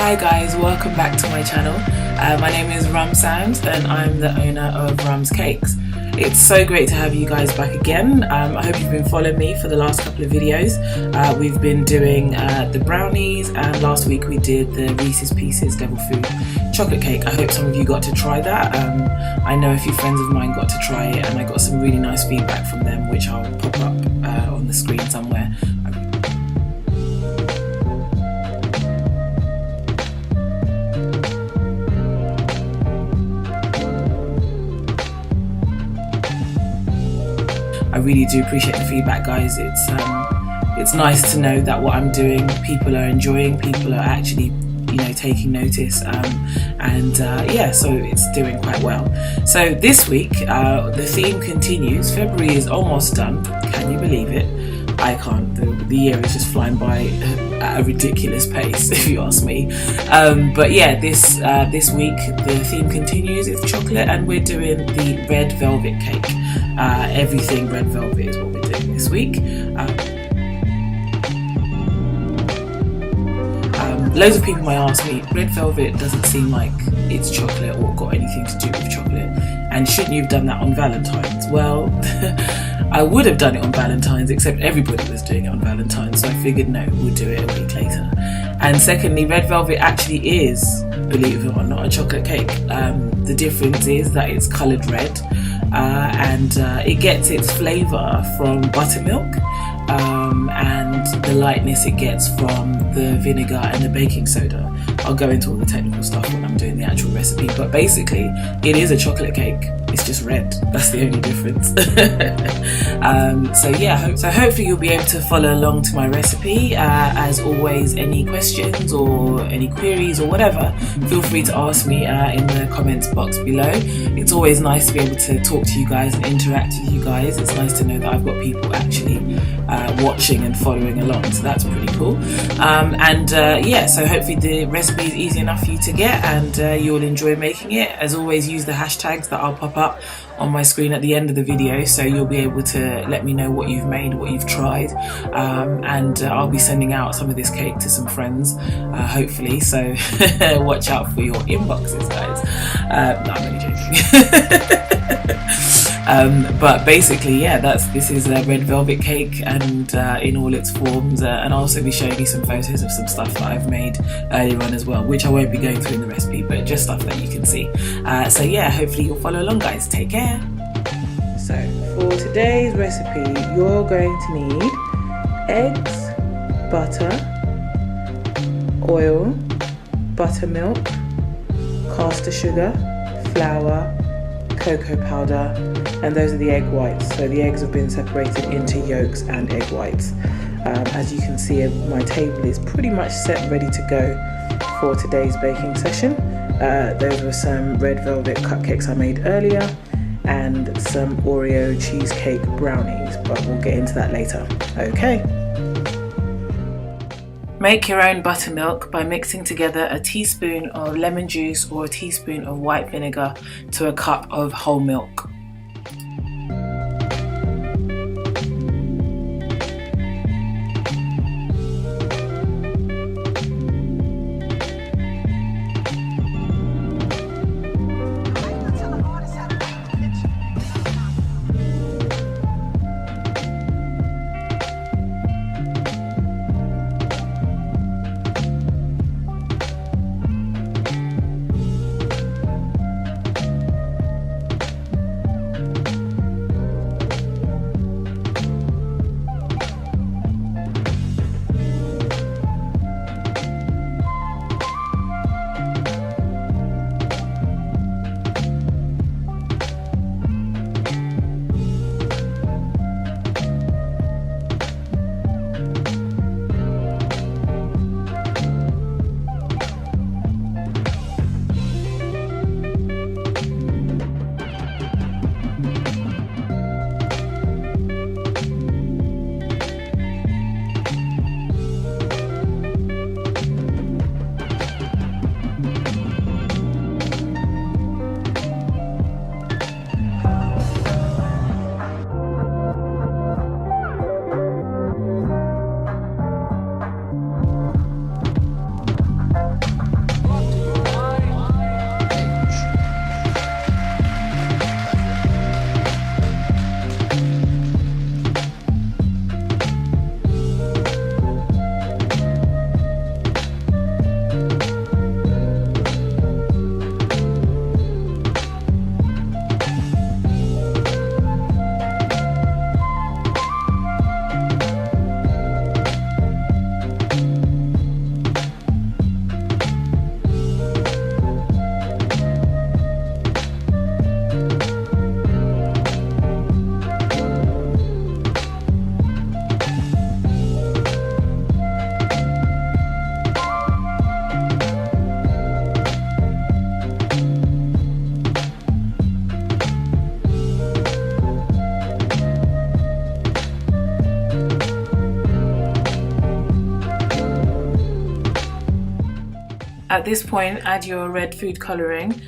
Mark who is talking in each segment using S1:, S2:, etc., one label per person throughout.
S1: Hi guys, welcome back to my channel. My name is Rums and I'm the owner of Rums Cakes. It's so great to have you guys back again. I hope you've been following me for the last couple of videos. We've been doing the brownies, and last week we did the Reese's Pieces Devil Food chocolate cake. I hope some of you got to try that. I know a few friends of mine got to try it and I got some really nice feedback from them, which I'll pop up on the screen somewhere. I really do appreciate the feedback, guys. It's nice to know that what I'm doing, people are enjoying, people are actually, taking notice, yeah, so it's doing quite well. So this week, the theme continues. February is almost done. Can you believe it? I can't. The year is just flying by at a ridiculous pace, if you ask me. But yeah, this week the theme continues. It's chocolate, and we're doing the red velvet cake. Everything red velvet is what we're doing this week. Loads of people might ask me, red velvet doesn't seem like it's chocolate or got anything to do with chocolate, and shouldn't you have done that on Valentine's? Well, I would have done it on Valentine's, except everybody was doing it on Valentine's, so I figured no, we'll do it a week later. And secondly, red velvet actually is, believe it or not, a chocolate cake. The difference is that it's coloured red, and it gets its flavour from buttermilk, and the lightness it gets from the vinegar and the baking soda. I'll go into all the technical stuff when I'm doing the actual recipe, but basically it is a chocolate cake, it's just red. That's the only difference. So yeah, so hopefully you'll be able to follow along to my recipe. As always, any questions or any queries or whatever, feel free to ask me in the comments box below. It's always nice to be able to talk to you guys and interact with you guys. It's nice to know that I've got people actually watching and following along, so that's pretty cool. Yeah, so hopefully the recipe is easy enough for you to get, and you'll enjoy making it. As always, use the hashtags that I'll pop up on my screen at the end of the video, so you'll be able to let me know what you've made, what you've tried, and I'll be sending out some of this cake to some friends, hopefully, so watch out for your inboxes, guys. No, I'm only joking. But basically, yeah, this is a red velvet cake, and in all its forms, and I'll also be showing you some photos of some stuff that I've made earlier on as well, which I won't be going through in the recipe, but just stuff that you can see. So yeah, hopefully you'll follow along, guys. Take care. So for today's recipe, you're going to need eggs, butter, oil, buttermilk, caster sugar, flour, cocoa powder, and those are the egg whites. So the eggs have been separated into yolks and egg whites. As you can see, my table is pretty much set, ready to go for today's baking session. Those were some red velvet cupcakes I made earlier, and some Oreo cheesecake brownies, but we'll get into that later. Okay. Make your own buttermilk by mixing together a teaspoon of lemon juice or a teaspoon of white vinegar to a cup of whole milk. At this point, add your red food colouring,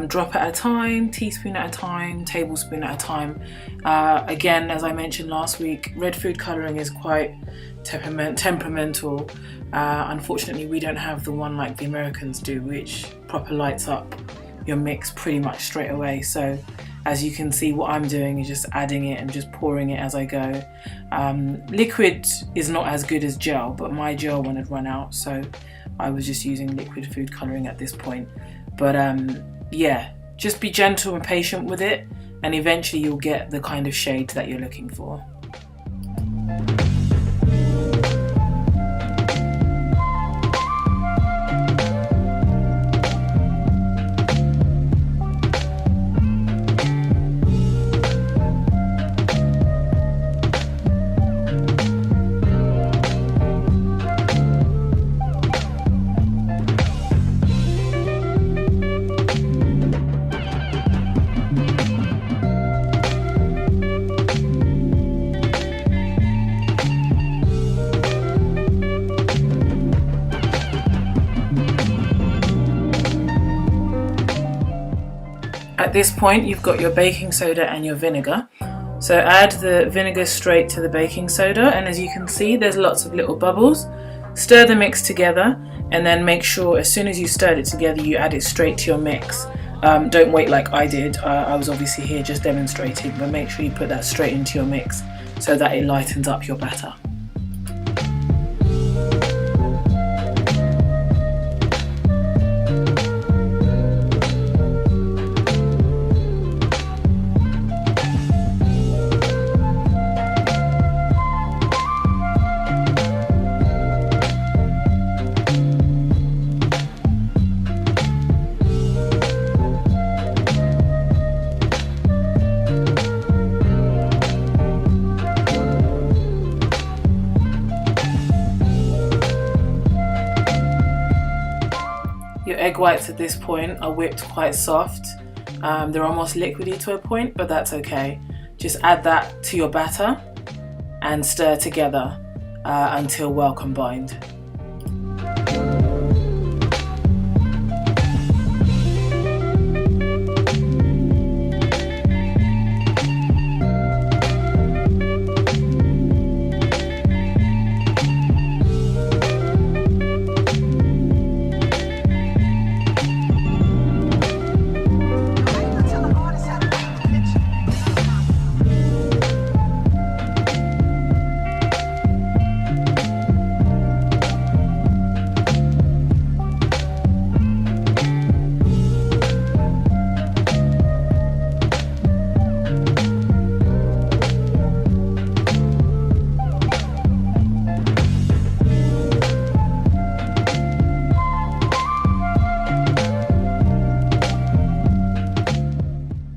S1: drop at a time, teaspoon at a time, tablespoon at a time. Again, as I mentioned last week, red food colouring is quite temperamental. Unfortunately, we don't have the one like the Americans do, which proper lights up your mix pretty much straight away. So as you can see, what I'm doing is just adding it and just pouring it as I go. Liquid is not as good as gel, but my gel one had run out, so I was just using liquid food colouring at this point. But yeah, just be gentle and patient with it, and eventually you'll get the kind of shade that you're looking for. At this point, you've got your baking soda and your vinegar. So add the vinegar straight to the baking soda, and as you can see, there's lots of little bubbles. Stir the mix together, and then make sure as soon as you stirred it together, you add it straight to your mix. Don't wait like I did. I was obviously here just demonstrating, but make sure you put that straight into your mix so that it lightens up your batter. Your egg whites at this point are whipped quite soft. They're almost liquidy to a point, but that's okay. Just add that to your batter and stir together until well combined.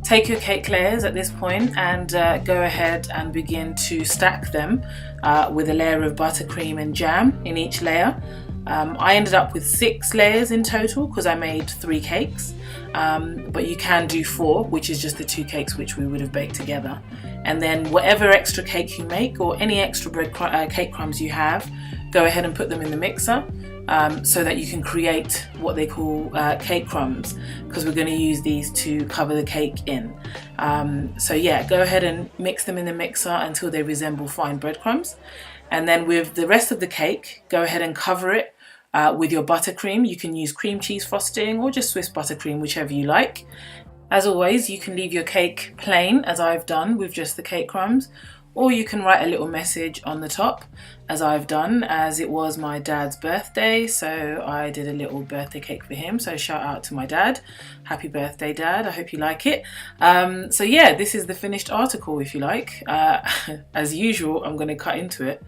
S1: Take your cake layers at this point and go ahead and begin to stack them with a layer of buttercream and jam in each layer. I ended up with 6 layers in total because I made 3 cakes, but you can do 4, which is just the 2 cakes which we would have baked together. And then whatever extra cake you make or any extra cake crumbs you have, go ahead and put them in the mixer. So that you can create what they call cake crumbs, because we're going to use these to cover the cake in. So yeah, go ahead and mix them in the mixer until they resemble fine breadcrumbs. And then with the rest of the cake, go ahead and cover it with your buttercream. You can use cream cheese frosting or just Swiss buttercream, whichever you like. As always, you can leave your cake plain, as I've done with just the cake crumbs, or you can write a little message on the top, as I've done, as it was my dad's birthday, so I did a little birthday cake for him. So shout out to my dad. Happy birthday, Dad. I hope you like it. So yeah, this is the finished article, if you like. As usual, I'm going to cut into it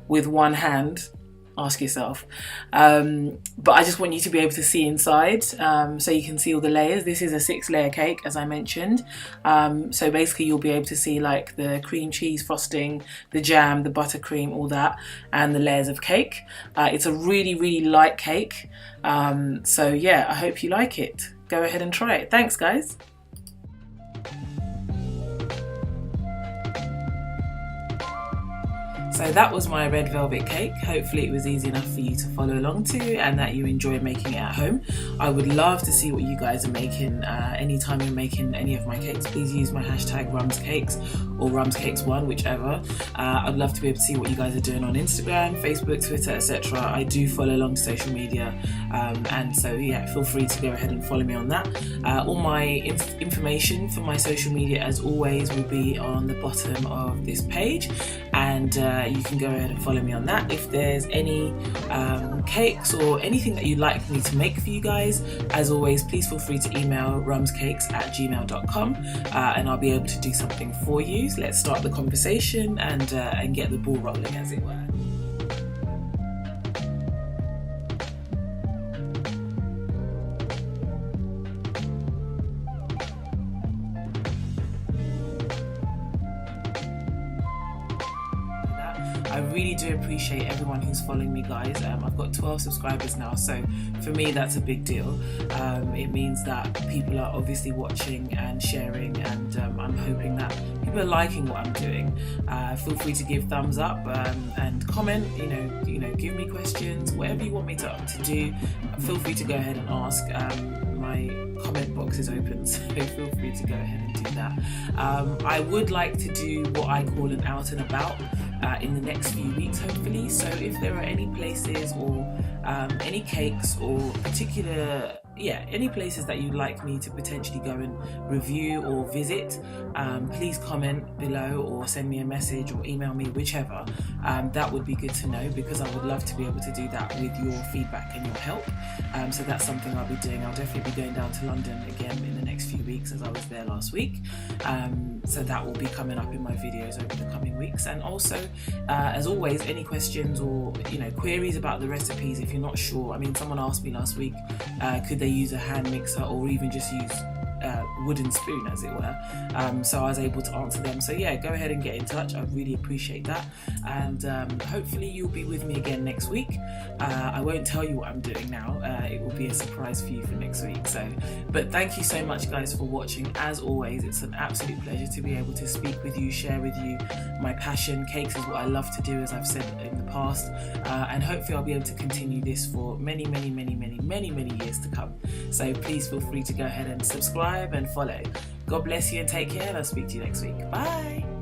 S1: with one hand. Ask yourself. But I just want you to be able to see inside, so you can see all the layers. This is a 6-layer cake, as I mentioned. So basically you'll be able to see like the cream cheese frosting, the jam, the buttercream, all that, and the layers of cake. It's a really, really light cake. So yeah, I hope you like it. Go ahead and try it. Thanks, guys. So that was my red velvet cake. Hopefully it was easy enough for you to follow along to and that you enjoy making it at home. I would love to see what you guys are making. Anytime you're making any of my cakes, please use my hashtag rumscakes or rumscakes1, whichever. I'd love to be able to see what you guys are doing on Instagram, Facebook, Twitter, etc. I do follow along social media, and so yeah, feel free to go ahead and follow me on that. All my information for my social media, as always, will be on the bottom of this page, and you can go ahead and follow me on that. If there's any cakes or anything that you'd like me to make for you guys, as always, please feel free to email rumscakes@gmail.com, and I'll be able to do something for you. So let's start the conversation and get the ball rolling, as it were. I really do appreciate everyone who's following me, guys. I've got 12 subscribers now, so for me that's a big deal. It means that people are obviously watching and sharing, and I'm hoping that people are liking what I'm doing. Feel free to give thumbs up and comment. You know, give me questions, whatever you want me to do. Feel free to go ahead and ask. My comment box is open, so feel free to go ahead and do that. I would like to do what I call an out and about in the next few weeks, hopefully. So if there are any places or any cakes or particular any places that you'd like me to potentially go and review or visit, please comment below or send me a message or email me, whichever. That would be good to know, because I would love to be able to do that with your feedback and your help. So that's something I'll be doing. I'll definitely be going down to London again in the next few weeks, as I was there last week. So that will be coming up in my videos over the coming weeks. And also, as always, any questions or queries about the recipes, if you're not sure. I mean, someone asked me last week, could they use a hand mixer or even just use wooden spoon, as it were. So I was able to answer them. So yeah, go ahead and get in touch. I really appreciate that, and hopefully you'll be with me again next week. I won't tell you what I'm doing now. It will be a surprise for you for next week. But thank you so much, guys, for watching. As always, it's an absolute pleasure to be able to speak with you, share with you my passion. Cakes is what I love to do, as I've said in the past, and hopefully I'll be able to continue this for many years to come. So please feel free to go ahead and subscribe and follow. God bless you and take care, and I'll speak to you next week. Bye.